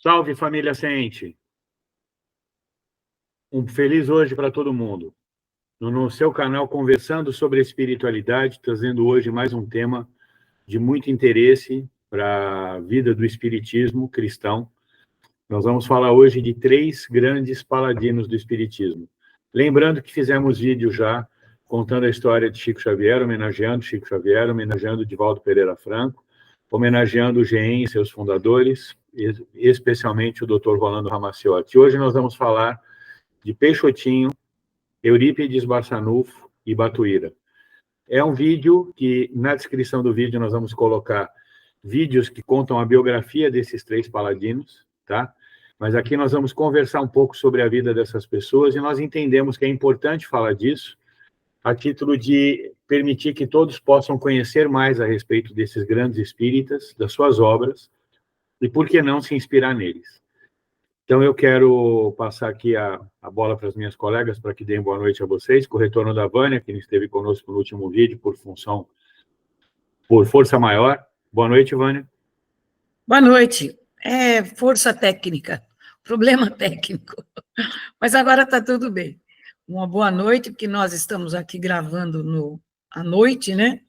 Salve, família Ciente! Um feliz hoje para todo mundo. No seu canal Conversando sobre Espiritualidade, trazendo hoje mais um tema de muito interesse para a vida do espiritismo cristão. Nós vamos falar hoje de 3 grandes paladinos do espiritismo. Lembrando que fizemos vídeo já contando a história de Chico Xavier, homenageando Chico Xavier, homenageando Divaldo Pereira Franco, homenageando o GEM e seus fundadores, especialmente o Dr. Rolando Ramacciotti. Hoje nós vamos falar de Peixotinho, Eurípides Barçanufo e Batuíra. É um vídeo que, na descrição do vídeo, nós vamos colocar vídeos que contam a biografia desses 3 paladinos, tá? Mas aqui nós vamos conversar um pouco sobre a vida dessas pessoas e nós entendemos que é importante falar disso a título de permitir que todos possam conhecer mais a respeito desses grandes espíritas, das suas obras, e por que não se inspirar neles. Então, eu quero passar aqui a bola para as minhas colegas, para que deem boa noite a vocês, com o retorno da Vânia, que esteve conosco no último vídeo, por força maior. Boa noite, Vânia. Boa noite. É força técnica, problema técnico. Mas agora está tudo bem. Uma boa noite, porque nós estamos aqui gravando à noite, né?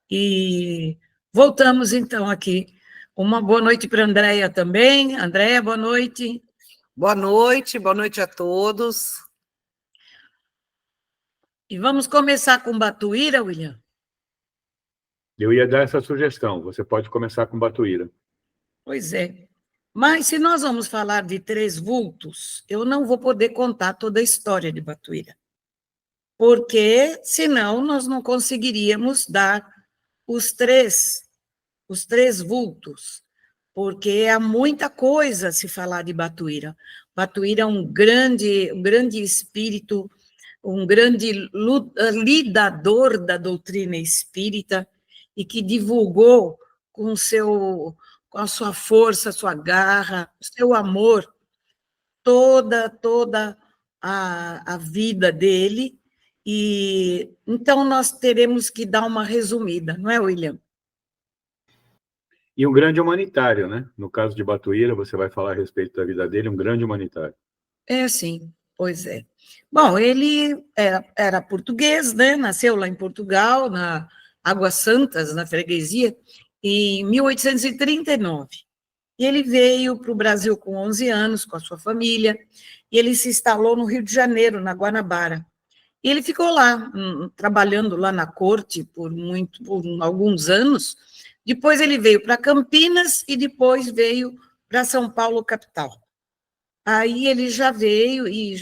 E voltamos, então, aqui. Uma boa noite para a Andréia também. Andréia, boa noite. Boa noite a todos. E vamos começar com Batuíra, William? Eu ia dar essa sugestão, você pode começar com Batuíra. Pois é. Mas se nós vamos falar de 3 vultos, eu não vou poder contar toda a história de Batuíra, porque senão nós não conseguiríamos dar os três vultos, porque há muita coisa a se falar de Batuíra. Batuíra é um grande espírito, um grande lidador da doutrina espírita e que divulgou com a sua força, a sua garra, o seu amor, toda a vida dele. E então nós teremos que dar uma resumida, não é, William? E um grande humanitário, né? No caso de Batuíra, você vai falar a respeito da vida dele, um grande humanitário. É, sim, pois é. Bom, ele era português, né? Nasceu lá em Portugal, na Águas Santas, na freguesia, em 1839. E ele veio para o Brasil com 11 anos, com a sua família, e ele se instalou no Rio de Janeiro, na Guanabara. E ele ficou lá, trabalhando lá na corte por alguns anos. Depois ele veio para Campinas e depois veio para São Paulo, capital. Aí ele já veio e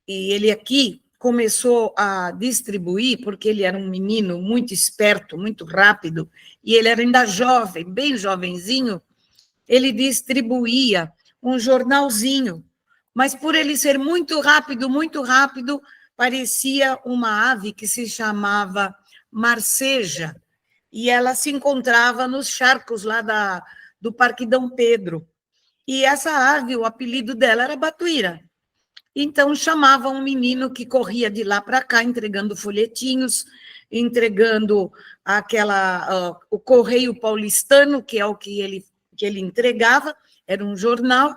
ele aqui começou a distribuir, porque ele era um menino muito esperto, muito rápido, e ele era ainda jovem, bem jovenzinho, ele distribuía um jornalzinho, mas por ele ser muito rápido, parecia uma ave que se chamava marceja, e ela se encontrava nos charcos lá do Parque Dom Pedro. E essa ave, o apelido dela era Batuíra. Então, chamavam um menino que corria de lá para cá, entregando folhetinhos, entregando o Correio Paulistano, que é o que ele entregava, era um jornal,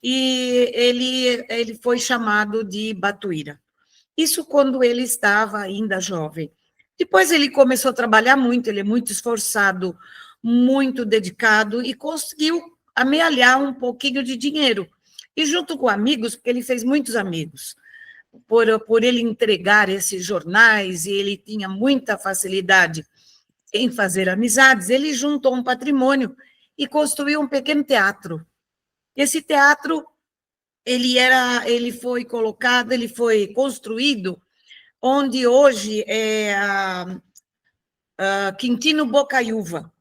e ele foi chamado de Batuíra. Isso quando ele estava ainda jovem. Depois ele começou a trabalhar muito, ele é muito esforçado, muito dedicado, e conseguiu amealhar um pouquinho de dinheiro. E junto com amigos, porque ele fez muitos amigos, por ele entregar esses jornais, e ele tinha muita facilidade em fazer amizades, ele juntou um patrimônio e construiu um pequeno teatro. Esse teatro, ele foi construído onde hoje é a Quintino Bocaiúva.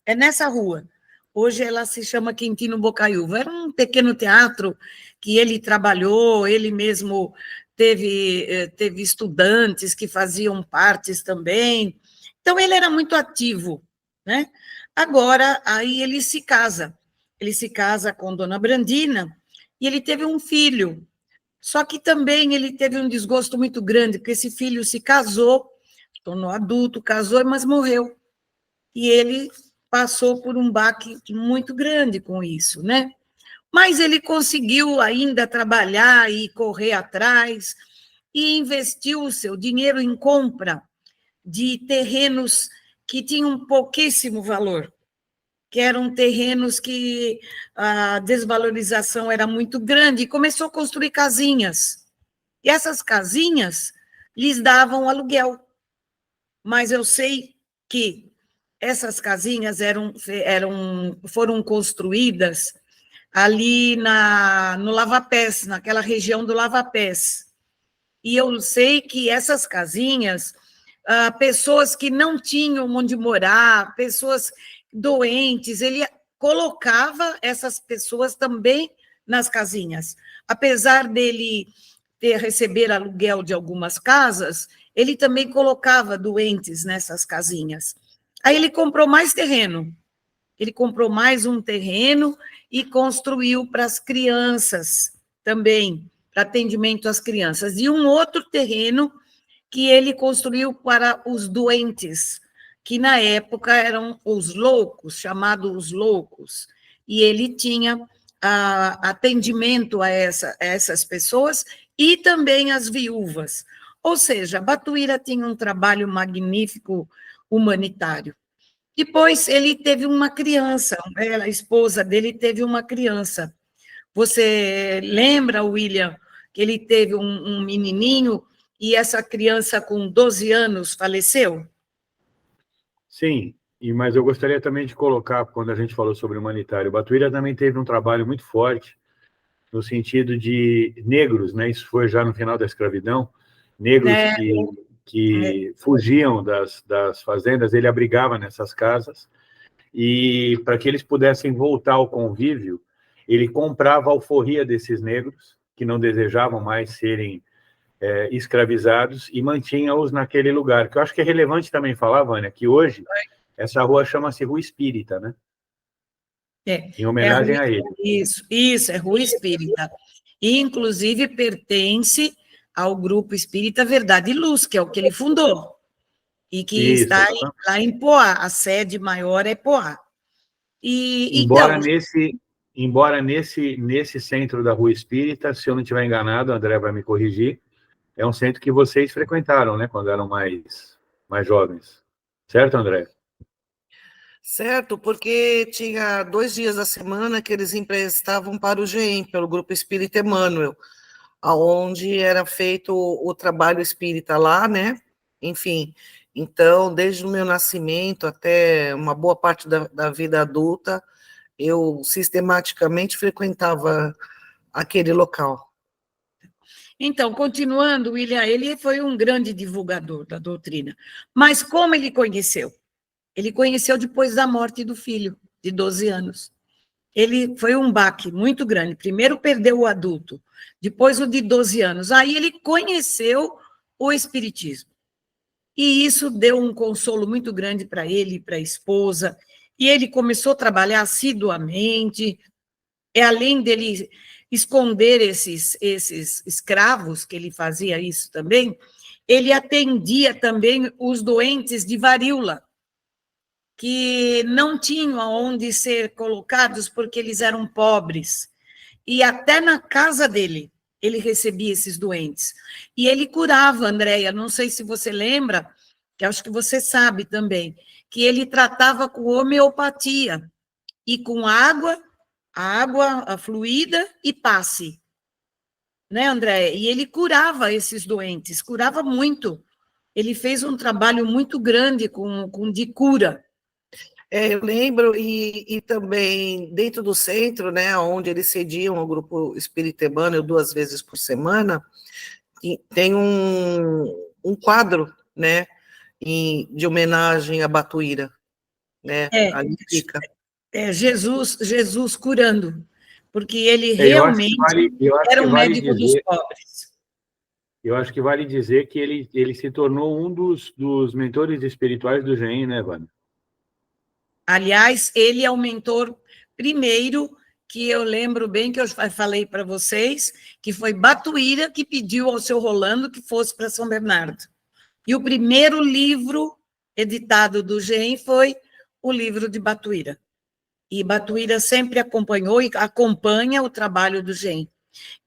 É nessa rua. Hoje ela se chama Quintino Bocaiúva. Era um pequeno teatro que ele trabalhou, ele mesmo teve estudantes que faziam partes também. Então, ele era muito ativo, né? Agora, aí ele se casa. Ele se casa com Dona Brandina e ele teve um filho. Só que também ele teve um desgosto muito grande, porque esse filho se casou, tornou adulto, casou, mas morreu. E ele passou por um baque muito grande com isso, né? Mas ele conseguiu ainda trabalhar e correr atrás e investiu o seu dinheiro em compra de terrenos que tinham pouquíssimo valor, que eram terrenos que a desvalorização era muito grande, e começou a construir casinhas. E essas casinhas lhes davam aluguel. Mas eu sei que essas casinhas foram construídas ali no Lava Pés, naquela região do Lava Pés. E eu sei que essas casinhas, pessoas que não tinham onde morar, pessoas doentes, ele colocava essas pessoas também nas casinhas. Apesar dele receber aluguel de algumas casas, ele também colocava doentes nessas casinhas. Aí ele comprou mais terreno. Ele comprou mais um terreno e construiu para as crianças também, para atendimento às crianças. E um outro terreno que ele construiu para os doentes, que na época eram os loucos, chamados os loucos. E ele tinha atendimento a essas pessoas e também as viúvas. Ou seja, Batuíra tinha um trabalho magnífico humanitário. Depois ele teve uma criança, a esposa dele teve uma criança. Você lembra, William, que ele teve um menininho e essa criança com 12 anos faleceu? Sim, mas eu gostaria também de colocar, quando a gente falou sobre humanitário, Batuíra também teve um trabalho muito forte no sentido de negros, né? Isso foi já no final da escravidão, negros que fugiam das fazendas, ele abrigava nessas casas, e para que eles pudessem voltar ao convívio, ele comprava a alforria desses negros, que não desejavam mais serem escravizados, e mantinha-os naquele lugar, que eu acho que é relevante também falar, Vânia, que hoje essa rua chama-se Rua Espírita, né? Em homenagem a ele. Isso, é Rua Espírita. E, inclusive, pertence ao Grupo Espírita Verdade e Luz, que é o que ele fundou, e que está lá em Poá, a sede maior é Poá. Embora nesse centro da Rua Espírita, se eu não estiver enganado, a André vai me corrigir, é um centro que vocês frequentaram, né, quando eram mais jovens. Certo, André? Certo, porque tinha 2 dias da semana que eles emprestavam para o GEM, pelo Grupo Espírita Emmanuel, onde era feito o trabalho espírita lá, né? Enfim, então, desde o meu nascimento até uma boa parte da vida adulta, eu sistematicamente frequentava aquele local. Então, continuando, William, ele foi um grande divulgador da doutrina. Mas como ele conheceu? Ele conheceu depois da morte do filho, de 12 anos. Ele foi um baque muito grande. Primeiro perdeu o adulto, depois o de 12 anos. Aí ele conheceu o espiritismo. E isso deu um consolo muito grande para ele e para a esposa. E ele começou a trabalhar assiduamente. Além dele esconder esses escravos, que ele fazia isso também, ele atendia também os doentes de varíola, que não tinham aonde ser colocados porque eles eram pobres. E até na casa dele, ele recebia esses doentes. E ele curava, Andréia, não sei se você lembra, que acho que você sabe também, que ele tratava com homeopatia e com água fluida e passe. Né, André? E ele curava esses doentes, curava muito. Ele fez um trabalho muito grande de cura. Eu lembro, e também dentro do centro, né, onde eles cediam ao Grupo Espírita Emmanuel 2 vezes por semana, tem um quadro, né, de homenagem a Batuíra, né, ali fica. Jesus curando, porque ele realmente era um médico dos pobres. Eu acho que vale dizer que ele se tornou um dos mentores espirituais do GEM, né, Vânia? Aliás, ele é o mentor primeiro, que eu lembro bem que eu falei para vocês, que foi Batuíra que pediu ao seu Rolando que fosse para São Bernardo. E o primeiro livro editado do GEM foi o livro de Batuíra. E Batuíra sempre acompanhou e acompanha o trabalho do GEM.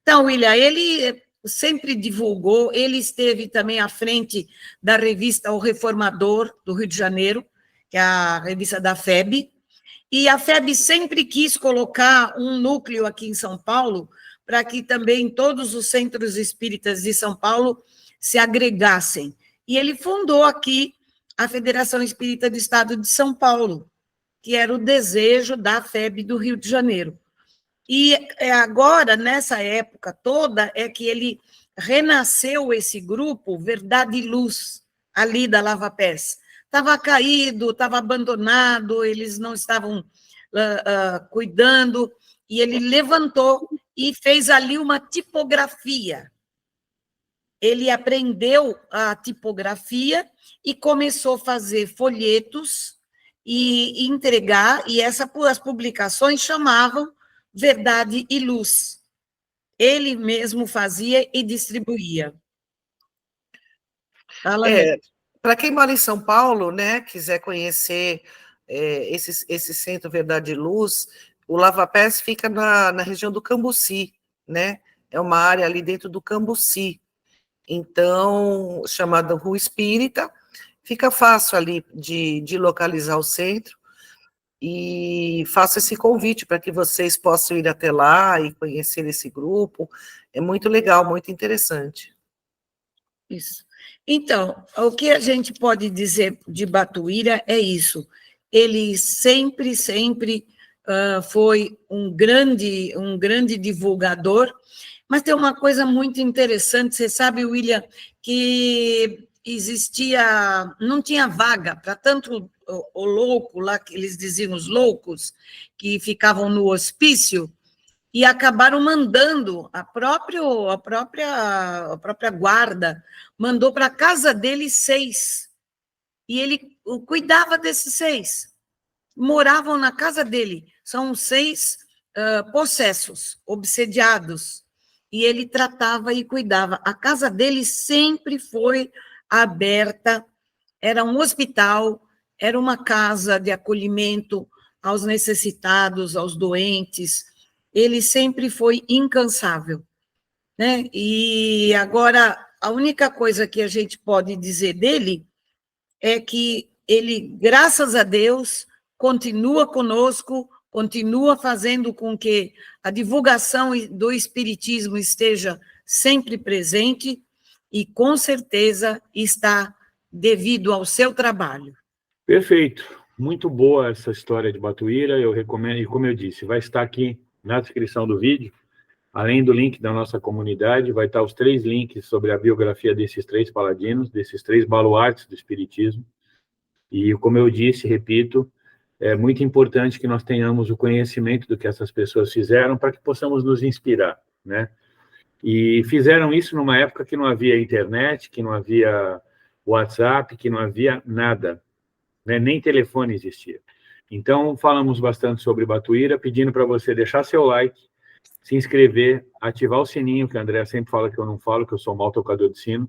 Então, William, ele sempre divulgou, ele esteve também à frente da revista O Reformador, do Rio de Janeiro, que é a revista da FEB, e a FEB sempre quis colocar um núcleo aqui em São Paulo, para que também todos os centros espíritas de São Paulo se agregassem. E ele fundou aqui a Federação Espírita do Estado de São Paulo, que era o desejo da FEB do Rio de Janeiro. E agora, nessa época toda, é que ele renasceu esse grupo, Verdade e Luz, ali da Lava Pés. Estava caído, estava abandonado, eles não estavam cuidando, e ele levantou e fez ali uma tipografia. Ele aprendeu a tipografia e começou a fazer folhetos e entregar, e as publicações chamavam Verdade e Luz. Ele mesmo fazia e distribuía. Para quem mora em São Paulo, né, quiser conhecer esse centro Verdade e Luz, o Lava Pés fica na região do Cambuci, né? É uma área ali dentro do Cambuci. Então, chamada Rua Espírita, fica fácil ali de localizar o centro, e faço esse convite para que vocês possam ir até lá e conhecer esse grupo. É muito legal, muito interessante. Isso. Então, o que a gente pode dizer de Batuíra é isso. Ele sempre foi um grande divulgador, mas tem uma coisa muito interessante, você sabe, William, que não tinha vaga para tanto o louco lá, que eles diziam os loucos, que ficavam no hospício, e acabaram mandando a própria guarda, mandou para a casa dele 6, e ele cuidava desses 6, moravam na casa dele, são 6 possessos, obsediados, e ele tratava e cuidava. A casa dele sempre foi aberta, era um hospital, era uma casa de acolhimento aos necessitados, aos doentes. Ele sempre foi incansável, né? E agora, a única coisa que a gente pode dizer dele é que ele, graças a Deus, continua conosco, continua fazendo com que a divulgação do espiritismo esteja sempre presente, e com certeza está devido ao seu trabalho. Perfeito. Muito boa essa história de Batuíra, eu recomendo, e como eu disse, vai estar aqui na descrição do vídeo, além do link da nossa comunidade, vai estar os 3 links sobre a biografia desses 3 paladinos, desses 3 baluartes do espiritismo, e como eu disse, repito, é muito importante que nós tenhamos o conhecimento do que essas pessoas fizeram para que possamos nos inspirar, né? E fizeram isso numa época que não havia internet, que não havia WhatsApp, que não havia nada, né? Nem telefone existia. Então, falamos bastante sobre Batuíra, pedindo para você deixar seu like, se inscrever, ativar o sininho, que a Andrea sempre fala que eu não falo, que eu sou mau tocador de sino,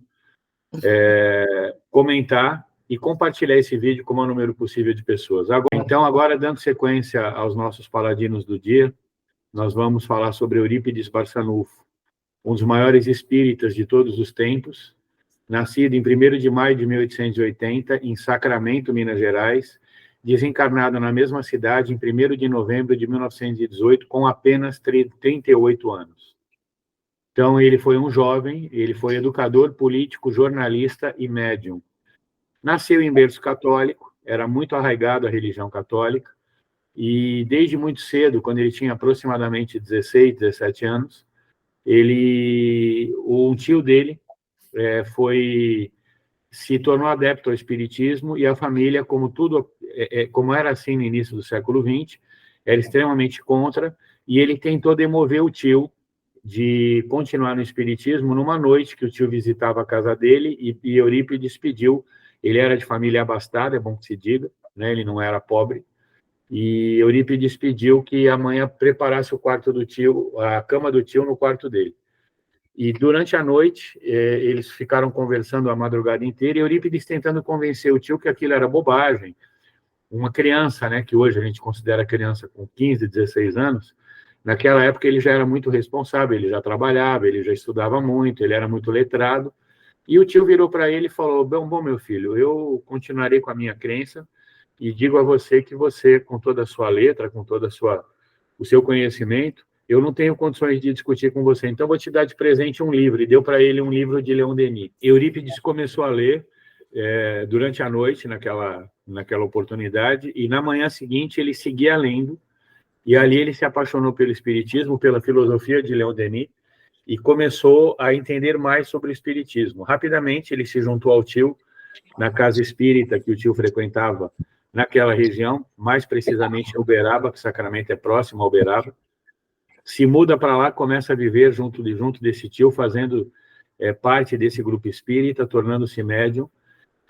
comentar e compartilhar esse vídeo com o maior número possível de pessoas. Então, agora, dando sequência aos nossos paladinos do dia, nós vamos falar sobre Eurípides Barçanufo, um dos maiores espíritas de todos os tempos, nascido em 1º de maio de 1880, em Sacramento, Minas Gerais, desencarnado na mesma cidade em 1º de novembro de 1918, com apenas 38 anos. Então, ele foi um jovem, ele foi educador, político, jornalista e médium. Nasceu em berço católico, era muito arraigado à religião católica, e desde muito cedo, quando ele tinha aproximadamente 16, 17 anos, um tio dele se tornou adepto ao espiritismo, e a família, como era assim no início do século XX, era extremamente contra, e ele tentou demover o tio de continuar no espiritismo numa noite que o tio visitava a casa dele, e Eurípides pediu. Ele era de família abastada, é bom que se diga, né? Ele não era pobre, e Eurípides pediu que a mãe preparasse o quarto do tio, a cama do tio no quarto dele. E durante a noite, eles ficaram conversando a madrugada inteira, e Eurípides tentando convencer o tio que aquilo era bobagem, uma criança, né, que hoje a gente considera criança com 15, 16 anos, naquela época ele já era muito responsável, ele já trabalhava, ele já estudava muito, ele era muito letrado, e o tio virou para ele e falou, bom, meu filho, eu continuarei com a minha crença e digo a você que você, com toda a sua letra, com todo o seu conhecimento, eu não tenho condições de discutir com você, então vou te dar de presente um livro, e deu para ele um livro de Leon Denis. Eurípides começou a ler durante a noite, naquela oportunidade, e na manhã seguinte ele seguia lendo, e ali ele se apaixonou pelo espiritismo, pela filosofia de Leon Denis, e começou a entender mais sobre o espiritismo. Rapidamente ele se juntou ao tio, na casa espírita que o tio frequentava naquela região, mais precisamente em Uberaba, que Sacramento é próximo a Uberaba, se muda para lá, começa a viver junto desse tio, fazendo parte desse grupo espírita, tornando-se médium,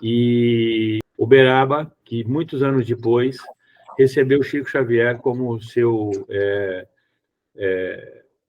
e Uberaba, que muitos anos depois recebeu Chico Xavier como seu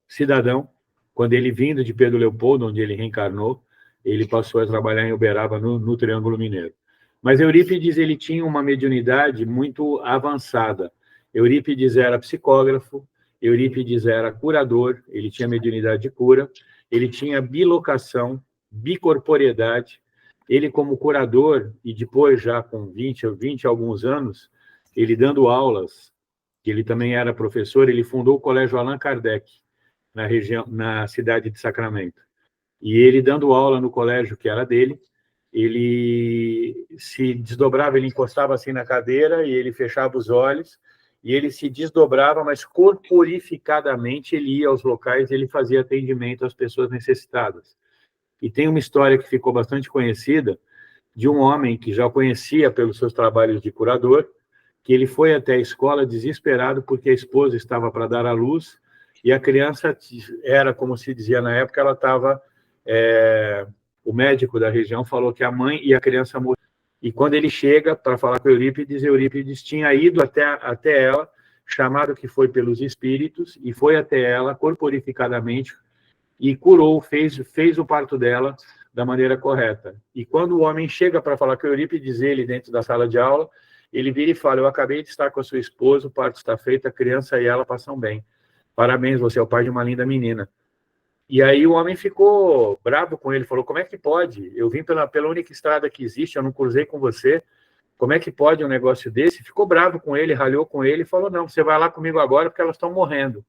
cidadão, quando ele, vindo de Pedro Leopoldo, onde ele reencarnou, ele passou a trabalhar em Uberaba, no Triângulo Mineiro. Mas Eurípides, ele tinha uma mediunidade muito avançada. Eurípides era psicógrafo, Eurípides era curador, ele tinha mediunidade de cura, ele tinha bilocação, bicorporeidade. Ele, como curador, e depois, já com 20 e alguns anos, ele dando aulas, que ele também era professor, ele fundou o Colégio Allan Kardec, na cidade de Sacramento. E ele, dando aula no colégio que era dele, ele se desdobrava, ele encostava assim na cadeira e ele fechava os olhos, e ele se desdobrava, mas corporificadamente ele ia aos locais e ele fazia atendimento às pessoas necessitadas. E tem uma história que ficou bastante conhecida de um homem que já conhecia pelos seus trabalhos de curador, que ele foi até a escola desesperado porque a esposa estava para dar à luz e a criança era, como se dizia na época, ela estava... o médico da região falou que a mãe e a criança morreram. E quando ele chega para falar com Eurípides tinha ido até ela, chamado que foi pelos espíritos, e foi até ela corporificadamente e curou, fez o parto dela da maneira correta. E quando o homem chega para falar com Eurípides, ele, dentro da sala de aula, ele vira e fala, eu acabei de estar com a sua esposa, o parto está feito, a criança e ela passam bem. Parabéns, você é o pai de uma linda menina. E aí o homem ficou bravo com ele, falou, como é que pode? Eu vim pela única estrada que existe, eu não cruzei com você, como é que pode um negócio desse? Ficou bravo com ele, ralhou com ele, e falou, não, você vai lá comigo agora porque elas estão morrendo.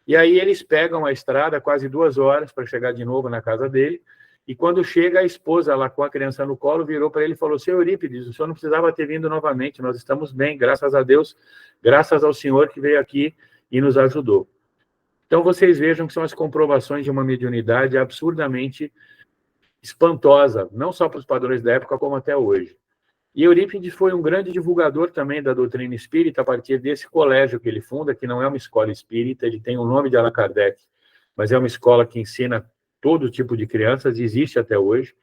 E aí eles pegam a estrada, quase 2 horas, para chegar de novo na casa dele, e quando chega a esposa lá com a criança no colo, virou para ele e falou, seu Eurípides, o senhor não precisava ter vindo novamente, nós estamos bem, graças a Deus, graças ao senhor que veio aqui e nos ajudou. Então, vocês vejam que são as comprovações de uma mediunidade absurdamente espantosa, não só para os padrões da época, como até hoje. E Eurípides foi um grande divulgador também da doutrina espírita a partir desse colégio que ele funda, que não é uma escola espírita, ele tem o nome de Allan Kardec, mas é uma escola que ensina todo tipo de crianças, existe até hoje,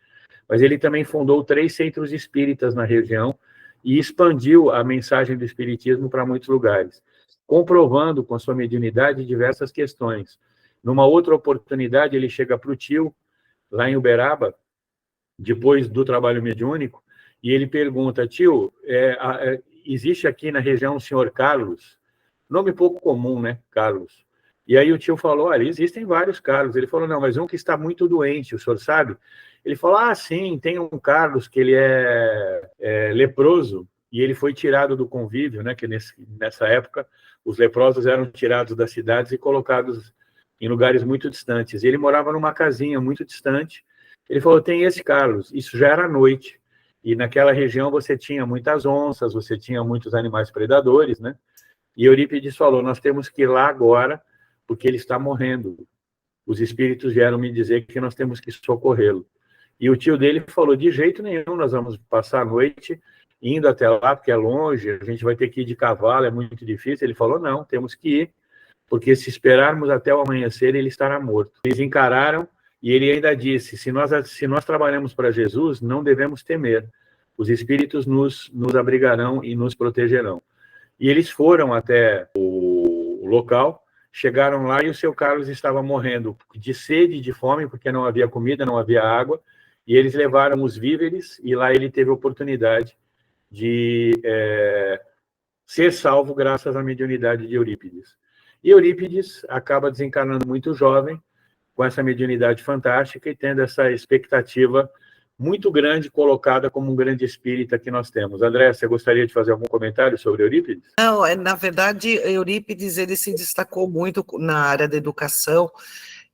mas ele também fundou 3 centros espíritas na região e expandiu a mensagem do espiritismo para muitos lugares, comprovando com a sua mediunidade diversas questões. Numa outra oportunidade, ele chega para o tio, lá em Uberaba, depois do trabalho mediúnico, e ele pergunta, tio, existe aqui na região o senhor Carlos? Nome pouco comum, né, Carlos? E aí o tio falou, olha, existem vários Carlos. Ele falou, não, mas um que está muito doente, o senhor sabe? Ele falou, sim, tem um Carlos que ele é leproso, e ele foi tirado do convívio, né, que nessa época os leprosos eram tirados das cidades e colocados em lugares muito distantes. Ele morava numa casinha muito distante. Ele falou, tem esse Carlos. Isso já era noite. E naquela região você tinha muitas onças, você tinha muitos animais predadores, né? E Eurípides falou, nós temos que ir lá agora, porque ele está morrendo. Os espíritos vieram me dizer que nós temos que socorrê-lo. E o tio dele falou, de jeito nenhum, nós vamos passar a noite indo até lá, porque é longe, a gente vai ter que ir de cavalo, é muito difícil. Ele falou, não, temos que ir, porque se esperarmos até o amanhecer, ele estará morto. Eles encararam, e ele ainda disse, se nós trabalhamos para Jesus, não devemos temer. Os espíritos nos abrigarão e nos protegerão. E eles foram até o local, chegaram lá e o seu Carlos estava morrendo de sede e de fome, porque não havia comida, não havia água, e eles levaram os víveres, e lá ele teve a oportunidade de ser salvo graças à mediunidade de Eurípides. E Eurípides acaba desencarnando muito jovem, com essa mediunidade fantástica e tendo essa expectativa muito grande colocada como um grande espírita que nós temos. André, você gostaria de fazer algum comentário sobre Eurípides? Não, na verdade, Eurípides ele se destacou muito na área da educação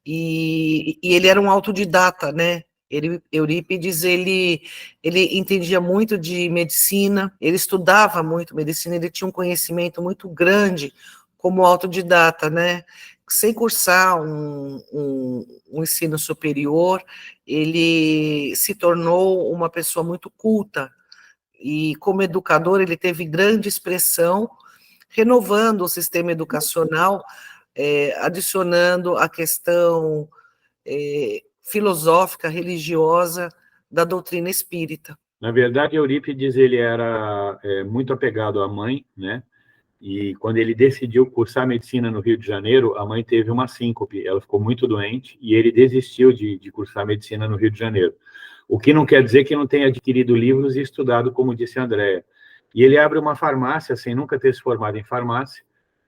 e ele era um autodidata, né? Eurípides, ele entendia muito de medicina, ele estudava muito medicina, ele tinha um conhecimento muito grande como autodidata, né? Sem cursar um ensino superior, ele se tornou uma pessoa muito culta, e como educador ele teve grande expressão, renovando o sistema educacional, adicionando a questão filosófica, religiosa da doutrina espírita. Na verdade, Eurípides ele era muito apegado à mãe, né? E quando ele decidiu cursar medicina no Rio de Janeiro, a mãe teve uma síncope, ela ficou muito doente e ele desistiu de cursar medicina no Rio de Janeiro. O que não quer dizer que não tenha adquirido livros e estudado, como disse a Andréa. E ele abre uma farmácia sem nunca ter se formado em farmácia,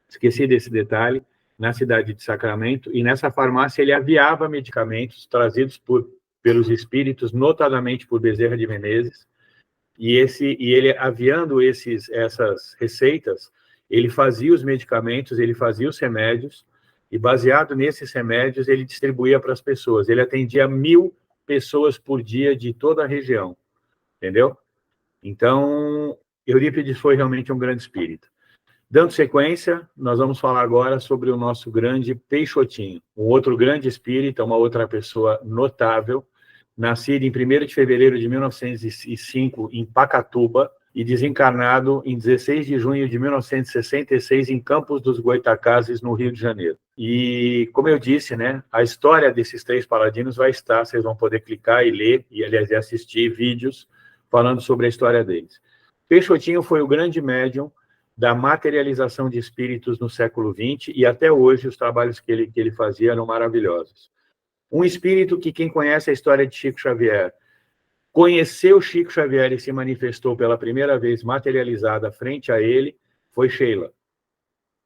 esqueci desse detalhe, na cidade de Sacramento, e nessa farmácia ele aviava medicamentos trazidos pelos espíritos, notadamente por Bezerra de Menezes, e ele aviando essas receitas, ele fazia os medicamentos, ele fazia os remédios, e baseado nesses remédios, ele distribuía para as pessoas. Ele atendia 1.000 pessoas por dia de toda a região, entendeu? Então, Eurípides foi realmente um grande espírito. Dando sequência, nós vamos falar agora sobre o nosso grande Peixotinho, um outro grande espírito, uma outra pessoa notável, nascido em 1º de fevereiro de 1905, em Pacatuba, e desencarnado em 16 de junho de 1966 em Campos dos Goitacazes, no Rio de Janeiro. E, como eu disse, né, a história desses 3 paladinos vai estar, vocês vão poder clicar e ler, e, aliás, assistir vídeos falando sobre a história deles. Peixotinho foi o grande médium da materialização de espíritos no século XX, e até hoje os trabalhos que ele fazia eram maravilhosos. Um espírito que quem conhece a história de Chico Xavier, conheceu Chico Xavier e se manifestou pela primeira vez materializada frente a ele, foi Sheila.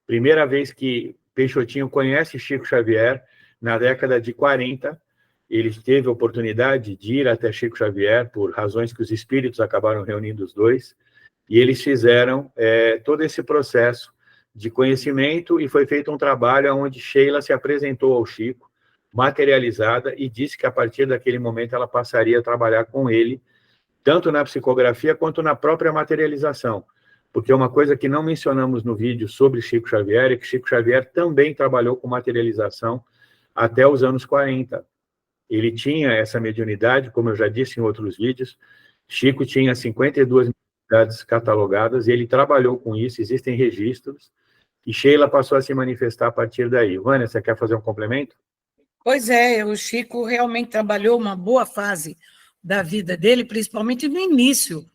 Primeira vez que Peixotinho conhece Chico Xavier, na década de 40, ele teve a oportunidade de ir até Chico Xavier, por razões que os espíritos acabaram reunindo os dois, e eles fizeram todo esse processo de conhecimento, e foi feito um trabalho onde Sheila se apresentou ao Chico, materializada, e disse que a partir daquele momento ela passaria a trabalhar com ele, tanto na psicografia quanto na própria materialização. Porque uma coisa que não mencionamos no vídeo sobre Chico Xavier é que Chico Xavier também trabalhou com materialização até os anos 40. Ele tinha essa mediunidade, como eu já disse em outros vídeos, Chico tinha 52 mediunidades catalogadas, e ele trabalhou com isso, existem registros, e Sheila passou a se manifestar a partir daí. Vânia, você quer fazer um complemento? Pois é, o Chico realmente trabalhou uma boa fase da vida dele, principalmente no início,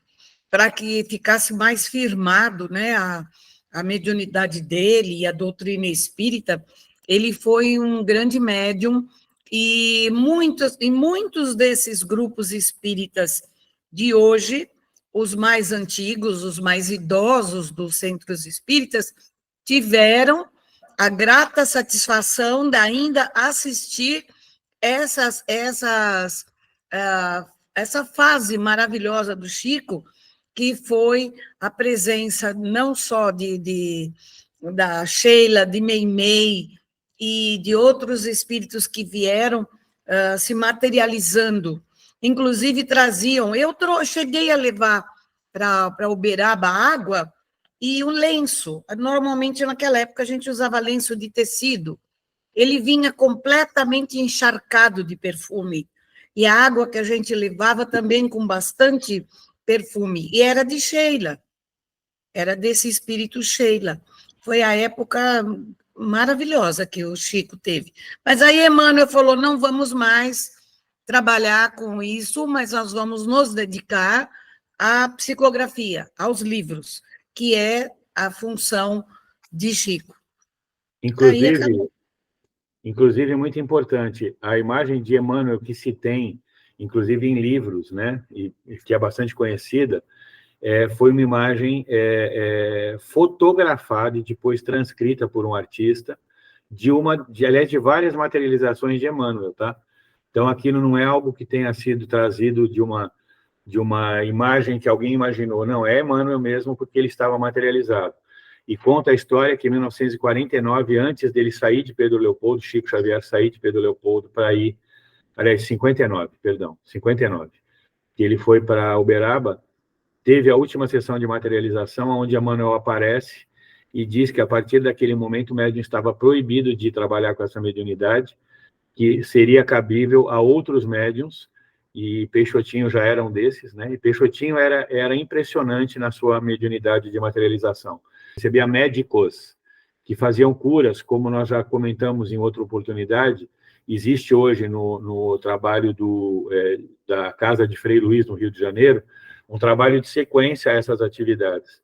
para que ficasse mais firmado, né, a mediunidade dele e a doutrina espírita. Ele foi um grande médium, e muitos desses grupos espíritas de hoje, os mais antigos, os mais idosos dos centros espíritas, tiveram a grata satisfação de ainda assistir essa fase maravilhosa do Chico, que foi a presença não só da Sheila, de Meimei e de outros espíritos que vieram se materializando, inclusive traziam, cheguei a levar para Uberaba água, e o lenço, normalmente naquela época a gente usava lenço de tecido, ele vinha completamente encharcado de perfume, e a água que a gente levava também com bastante perfume, e era de Sheila, era desse espírito Sheila. Foi a época maravilhosa que o Chico teve. Mas aí Emmanuel falou, não vamos mais trabalhar com isso, mas nós vamos nos dedicar à psicografia, aos livros, que é a função de Chico. Inclusive, muito importante, a imagem de Emmanuel que se tem, inclusive em livros, né, e que é bastante conhecida, foi uma imagem fotografada e depois transcrita por um artista aliás, de várias materializações de Emmanuel, tá? Então, aquilo não é algo que tenha sido trazido de uma imagem que alguém imaginou, não, é Emmanuel mesmo, porque ele estava materializado. E conta a história que em 1949, antes dele sair de Pedro Leopoldo, Chico Xavier sair de Pedro Leopoldo para ir, aliás, 59, que ele foi para Uberaba, teve a última sessão de materialização, onde Emmanuel aparece e diz que, a partir daquele momento, o médium estava proibido de trabalhar com essa mediunidade, que seria cabível a outros médiums, e Peixotinho já era um desses, né? E Peixotinho era impressionante na sua mediunidade de materialização. Recebia médicos que faziam curas, como nós já comentamos em outra oportunidade. Existe hoje no trabalho da Casa de Frei Luís, no Rio de Janeiro, um trabalho de sequência a essas atividades.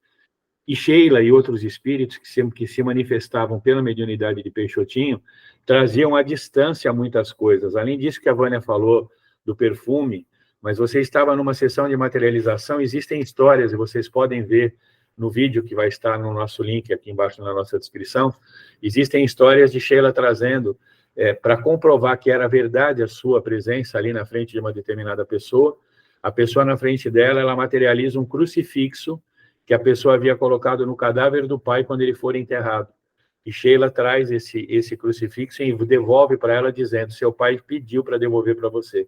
E Sheila e outros espíritos que se manifestavam pela mediunidade de Peixotinho traziam à distância muitas coisas. Além disso que a Vânia falou do perfume, mas você estava numa sessão de materialização, existem histórias, e vocês podem ver no vídeo que vai estar no nosso link aqui embaixo na nossa descrição, existem histórias de Sheila trazendo, para comprovar que era verdade a sua presença ali na frente de uma determinada pessoa. A pessoa na frente dela, ela materializa um crucifixo que a pessoa havia colocado no cadáver do pai quando ele for enterrado. E Sheila traz esse crucifixo e devolve para ela, dizendo: seu pai pediu para devolver para você.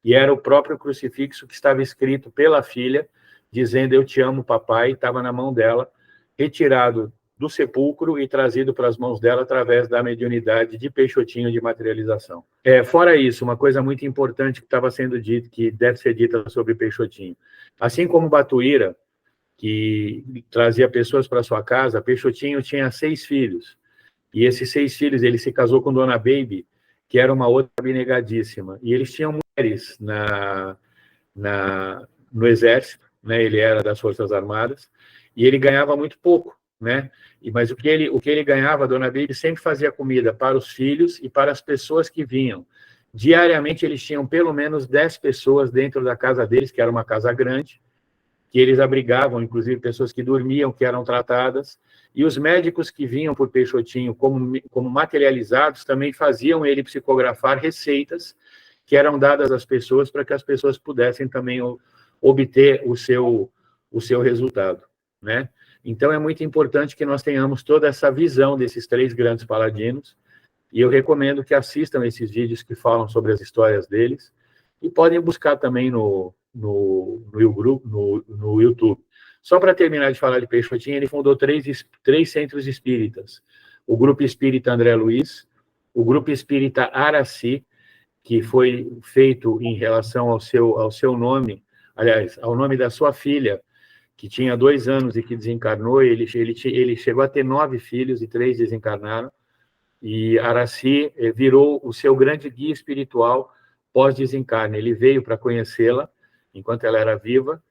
E era o próprio crucifixo que estava escrito pela filha, dizendo: eu te amo, papai, estava na mão dela, retirado do sepulcro e trazido para as mãos dela através da mediunidade de Peixotinho de materialização. Fora isso, uma coisa muito importante que estava sendo dita, que deve ser dita sobre Peixotinho. Assim como Batuíra, que trazia pessoas para sua casa, Peixotinho tinha 6 filhos. E esses 6 filhos, ele se casou com Dona Baby, que era uma outra abnegadíssima. E eles tinham mulheres no exército, né? Ele era das Forças Armadas, e ele ganhava muito pouco, né? Mas o que ele ganhava, Dona Baby sempre fazia comida para os filhos e para as pessoas que vinham. Diariamente, eles tinham pelo menos 10 pessoas dentro da casa deles, que era uma casa grande, que eles abrigavam, inclusive, pessoas que dormiam, que eram tratadas, e os médicos que vinham por Peixotinho como materializados também faziam ele psicografar receitas que eram dadas às pessoas para que as pessoas pudessem também obter o seu resultado, né? Então, é muito importante que nós tenhamos toda essa visão desses 3 grandes paladinos, e eu recomendo que assistam esses vídeos que falam sobre as histórias deles, e podem buscar também no YouTube. Só para terminar de falar de Peixotinho, ele fundou 3 centros espíritas: o Grupo Espírita André Luiz, o Grupo Espírita Araci, que foi feito em relação ao seu nome, aliás, ao nome da sua filha, que tinha 2 anos e que desencarnou. Ele chegou a ter 9 filhos e 3 desencarnaram, e Araci virou o seu grande guia espiritual pós-desencarne. Ele veio para conhecê-la enquanto ela era viva,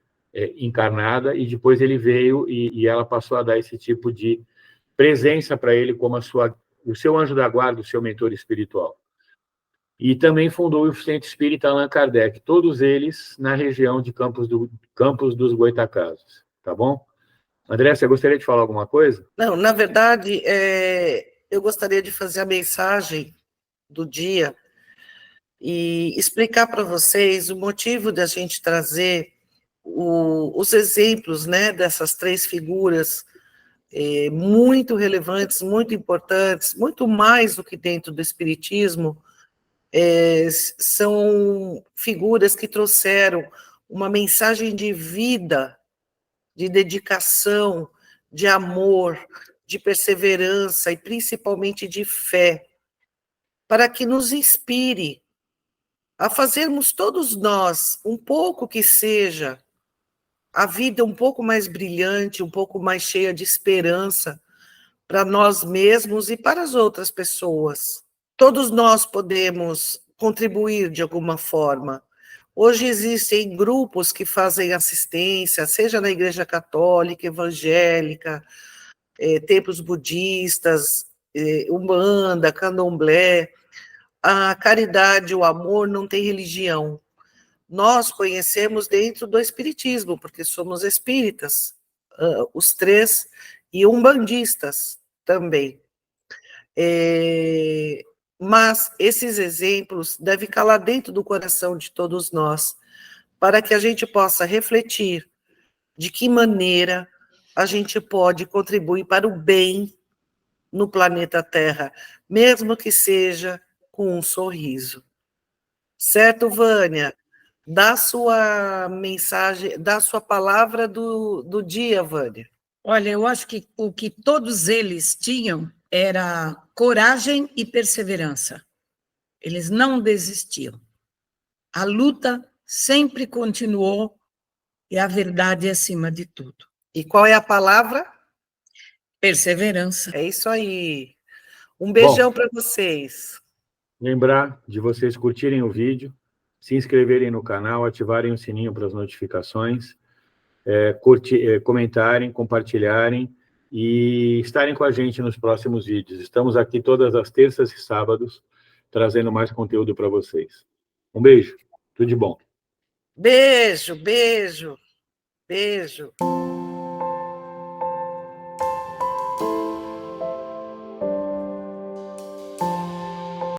encarnada, e depois ele veio e ela passou a dar esse tipo de presença para ele como o seu anjo da guarda, o seu mentor espiritual. E também fundou o Centro Espírita Allan Kardec, todos eles na região de Campos dos Goitacazes, tá bom? André, você gostaria de falar alguma coisa? Não, na verdade, eu gostaria de fazer a mensagem do dia e explicar para vocês o motivo da gente trazer os exemplos, né, dessas 3 figuras muito relevantes, muito importantes, muito mais do que dentro do Espiritismo. São figuras que trouxeram uma mensagem de vida, de dedicação, de amor, de perseverança e principalmente de fé, para que nos inspire a fazermos todos nós, um pouco que seja, a vida um pouco mais brilhante, um pouco mais cheia de esperança para nós mesmos e para as outras pessoas. Todos nós podemos contribuir de alguma forma. Hoje existem grupos que fazem assistência, seja na Igreja Católica, Evangélica, templos budistas, Umbanda, Candomblé. A caridade, o amor não tem religião. nós conhecemos dentro do espiritismo, porque somos espíritas, os três, e umbandistas também. Mas esses exemplos devem calar dentro do coração de todos nós, para que a gente possa refletir de que maneira a gente pode contribuir para o bem no planeta Terra, mesmo que seja com um sorriso. Certo, Vânia? Dá sua mensagem, dá sua palavra do dia, Vânia. Olha, eu acho que o que todos eles tinham era coragem e perseverança. Eles não desistiam. A luta sempre continuou e a verdade é acima de tudo. E qual é a palavra? Perseverança. É isso aí. Um beijão para vocês. Lembrar de vocês curtirem o vídeo, se inscreverem no canal, ativarem o sininho para as notificações, comentarem, compartilharem e estarem com a gente nos próximos vídeos. Estamos aqui todas as terças e sábados, trazendo mais conteúdo para vocês. Um beijo, tudo de bom. Beijo, beijo, beijo.